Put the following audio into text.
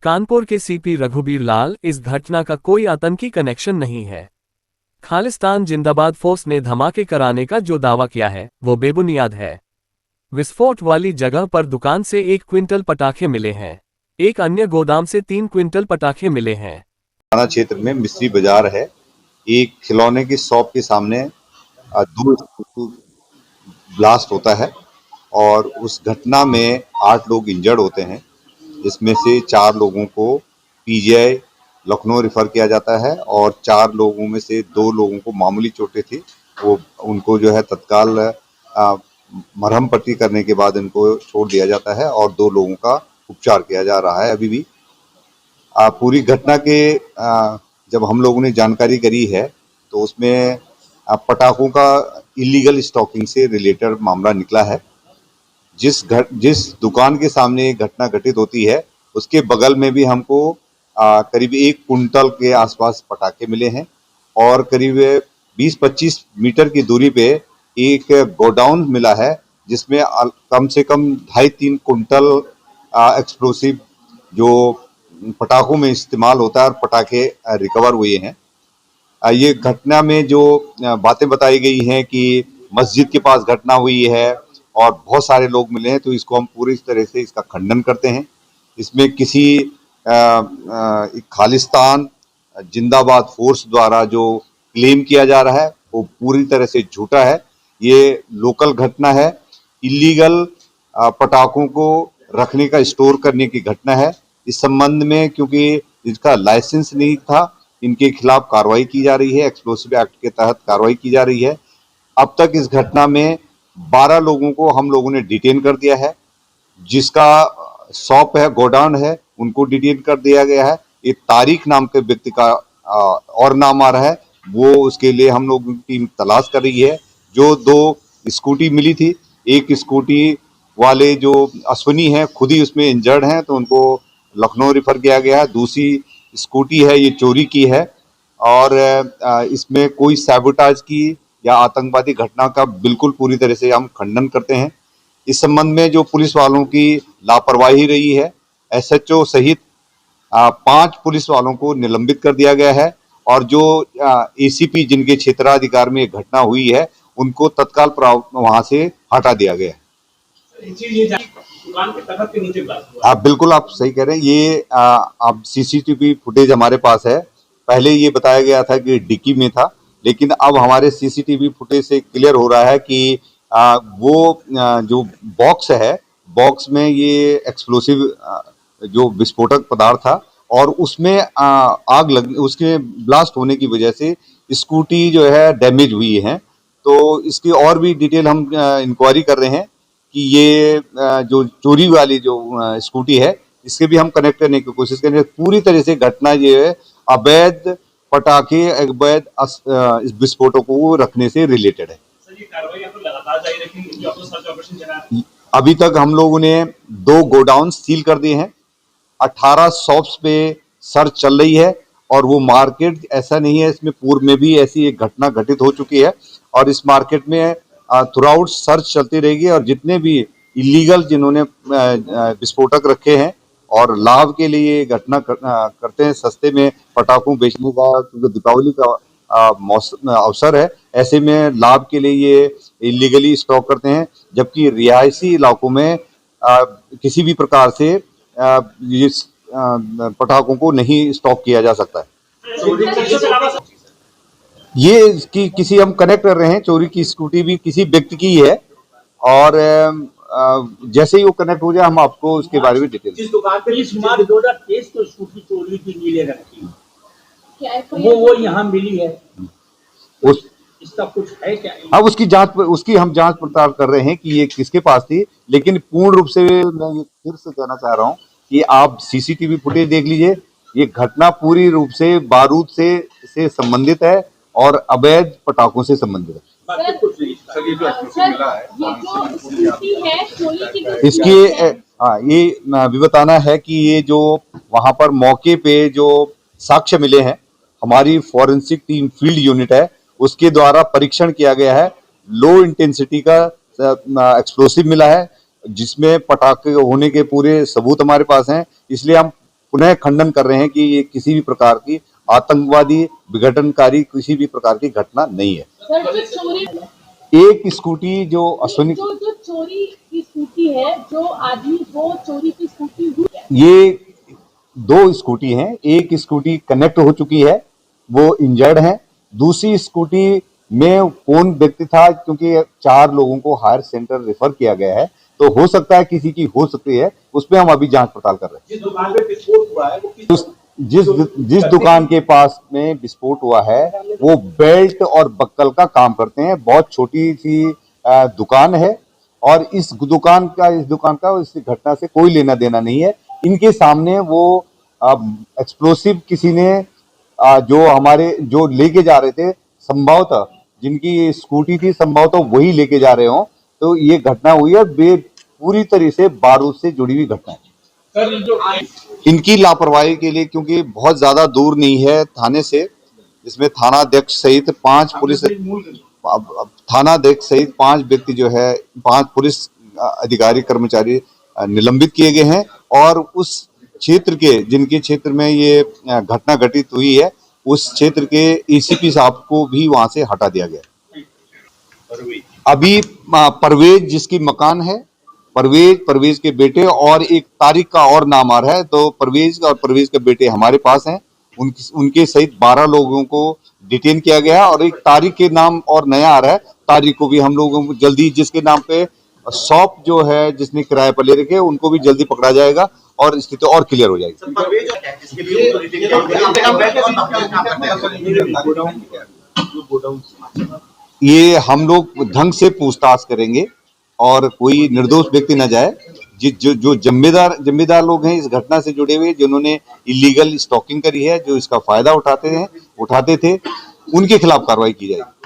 कानपुर के सीपी रघुबीर लाल, इस घटना का कोई आतंकी कनेक्शन नहीं है। खालिस्तान जिंदाबाद फोर्स ने धमाके कराने का जो दावा किया है वो बेबुनियाद है। विस्फोट वाली जगह पर दुकान से 1 क्विंटल पटाखे मिले हैं। एक अन्य गोदाम से 3 क्विंटल पटाखे मिले हैं। थाना क्षेत्र में मिस्त्री बाजार है। एक खिलौने की शॉप के सामने 2 ब्लास्ट होता है और उस घटना में 8 लोग इंजर्ड होते हैं, जिसमें से 4 लोगों को पीजीआई लखनऊ रेफर किया जाता है और 4 लोगों में से 2 लोगों को मामूली चोटें थी। वो उनको जो है तत्काल मरहम पट्टी करने के बाद इनको छोड़ दिया जाता है और 2 लोगों का उपचार किया जा रहा है अभी भी। पूरी घटना के जब हम लोगों ने जानकारी करी है तो उसमें पटाखों का इलीगल स्टॉकिंग से रिलेटेड मामला निकला है। जिस दुकान के सामने ये घटना घटित होती है उसके बगल में भी हमको करीब 1 कुंटल के आसपास पटाखे मिले हैं और करीब 20-25 मीटर की दूरी पे एक गोडाउन मिला है जिसमें कम से कम 2.5-3 कुंटल एक्सप्लोसिव जो पटाखों में इस्तेमाल होता है और पटाखे रिकवर हुए हैं। ये घटना में जो बातें बताई गई हैं कि मस्जिद के पास घटना हुई है और बहुत सारे लोग मिले हैं, तो इसको हम पूरी तरह से इसका खंडन करते हैं। इसमें किसी खालिस्तान जिंदाबाद फोर्स द्वारा जो क्लेम किया जा रहा है वो पूरी तरह से झूठा है। ये लोकल घटना है, इलीगल पटाखों को रखने का स्टोर करने की घटना है। इस संबंध में क्योंकि इसका लाइसेंस नहीं था, इनके खिलाफ कार्रवाई की जा रही है, एक्सप्लोसिव एक्ट के तहत कार्रवाई की जा रही है। अब तक इस घटना में 12 लोगों को हम लोगों ने डिटेन कर दिया है। जिसका शॉप है, गोडाउन है, उनको डिटेन कर दिया गया है। एक तारिक नाम के व्यक्ति का और नाम आ रहा है, वो उसके लिए हम लोग टीम तलाश कर रही है। जो 2 स्कूटी मिली थी, एक स्कूटी वाले जो अश्विनी हैं खुद ही उसमें इंजर्ड हैं, तो उनको लखनऊ रेफर किया गया है। दूसरी स्कूटी है ये चोरी की है और इसमें कोई सैबोटाज की या आतंकवादी घटना का बिल्कुल पूरी तरह से हम खंडन करते हैं। इस संबंध में जो पुलिस वालों की लापरवाही रही है, एसएचओ सहित 5 पुलिस वालों को निलंबित कर दिया गया है और जो एसीपी जिनके क्षेत्राधिकार में घटना हुई है उनको तत्काल वहां से हटा दिया गया है। दुकान के तखत के नीचे आप बिल्कुल आप सही कह रहे हैं। ये अब सीसीटीवी फुटेज हमारे पास है। पहले ये बताया गया था कि डिक्की में था, लेकिन अब हमारे सीसीटीवी फुटेज से क्लियर हो रहा है कि वो जो बॉक्स है, बॉक्स में ये एक्सप्लोसिव जो विस्फोटक पदार्थ था और उसमें आग लग उसके ब्लास्ट होने की वजह से स्कूटी जो है डैमेज हुई है। तो इसकी और भी डिटेल हम इंक्वायरी कर रहे हैं कि ये जो चोरी वाली जो स्कूटी है इसके भी हम कनेक्ट करने की कोशिश करेंगे। पूरी तरह से घटना ये है अवैध पटाखे, अवैध विस्फोटकों को रखने से रिलेटेड है। सर, ये कार्रवाई आप लगातार जारी रखेंगे? जो सर्च ऑपरेशन चला है अभी तक हम लोगों ने 2 गोडाउन सील कर दिए हैं, 18 शॉप्स पे सर्च चल रही है और वो मार्केट ऐसा नहीं है, इसमें पूर्व में भी ऐसी एक घटना घटित हो चुकी है और इस मार्केट में थ्रू आउट सर्च चलती रहेगी और जितने भी इलीगल जिन्होंने विस्फोटक रखे हैं और लाभ के लिए घटना करते हैं, सस्ते में पटाखों बेचने का, क्योंकि दीपावली का अवसर है, ऐसे में लाभ के लिए ये इलीगली स्टॉक करते हैं, जबकि रिहायशी इलाकों में किसी भी प्रकार से इस पटाखों को नहीं स्टॉक किया जा सकता है। ये किसी हम कनेक्ट कर रहे हैं, चोरी की स्कूटी भी किसी व्यक्ति की है और जैसे ही वो कनेक्ट हो जाए हम आपको उसके बारे में डिटेल। जिस दुकान पे सुमार 2023 को स्कूटी चोरी की नीले रंग की, वो यहाँ मिली है, इसका कुछ है क्या? अब उसकी हम जांच पड़ताल कर रहे हैं कि ये किसके पास थी, लेकिन पूर्ण रूप से मैं ये फिर से कहना चाह रहा हूँ कि आप सीसीटीवी फुटेज देख लीजिए। ये घटना पूरी रूप से बारूद से संबंधित है और अवैध पटाखों से संबंधित है। इसकी ये भी बताना है कि ये जो वहां पर मौके पे जो साक्ष्य मिले हैं, हमारी फॉरेंसिक टीम फील्ड यूनिट है उसके द्वारा परीक्षण किया गया है। लो इंटेंसिटी का एक्सप्लोसिव मिला है जिसमें पटाखे होने के पूरे सबूत हमारे पास हैं, इसलिए हम पुनः खंडन कर रहे हैं कि ये किसी भी प्रकार की आतंकवादी विघटनकारी किसी भी प्रकार की घटना नहीं है। सर, जो चोरी एक स्कूटी जो अश्विनी जो चोरी की स्कूटी है, जो आदमी वो चोरी की स्कूटी हुई है, ये 2 स्कूटी हैं, एक स्कूटी कनेक्ट हो चुकी है, वो इंजर्ड है। दूसरी स्कूटी में कौन व्यक्ति था, क्योंकि 4 लोगों को हायर सेंटर रेफर किया गया है, तो हो सकता है किसी की हो सकती है, उस पर हम अभी जांच पड़ताल कर रहे हैं। जिस दुकान में विस्फोट हुआ है वो जिस दुकान के पास में विस्फोट हुआ है वो बेल्ट और बक्कल का काम करते हैं। बहुत छोटी सी दुकान है और इस दुकान का इस घटना से कोई लेना देना नहीं है। इनके सामने वो एक्सप्लोसिव किसी ने जो लेके जा रहे थे, संभवतः जिनकी स्कूटी थी संभवतः वही लेके जा रहे हो, तो ये घटना हुई है। पूरी तरह से बारूद से जुड़ी हुई घटना है। इनकी लापरवाही के लिए, क्योंकि बहुत ज्यादा दूर नहीं है थाने से, इसमें थानाध्यक्ष सहित 5 पुलिस थानाध्यक्ष सहित 5 व्यक्ति जो है 5 पुलिस अधिकारी कर्मचारी निलंबित किए गए हैं और उस क्षेत्र के जिनके क्षेत्र में ये घटना घटित हुई है उस क्षेत्र के एसीपी साहब को भी वहां से हटा दिया गया। अभी परवेज जिसकी मकान है, परवेज के बेटे और एक तारिक का और नाम आ रहा है, तो परवेज के बेटे हमारे पास हैं। उनके सहित 12 लोगों को डिटेन किया गया और एक तारिक के नाम और नया आ रहा है। तारिक को भी हम लोगों को जल्दी, जिसके नाम पे शॉप जो है जिसने किराए पर ले रखे, उनको भी जल्दी पकड़ा जाएगा और स्थिति और क्लियर हो जाएगी। ये हम लोग ढंग से पूछताछ करेंगे और कोई निर्दोष व्यक्ति न जाए। जो जिम्मेदार लोग हैं इस घटना से जुड़े हुए, जिन्होंने इलीगल स्टॉकिंग करी है, जो इसका फायदा उठाते थे, उनके खिलाफ कार्रवाई की जाएगी।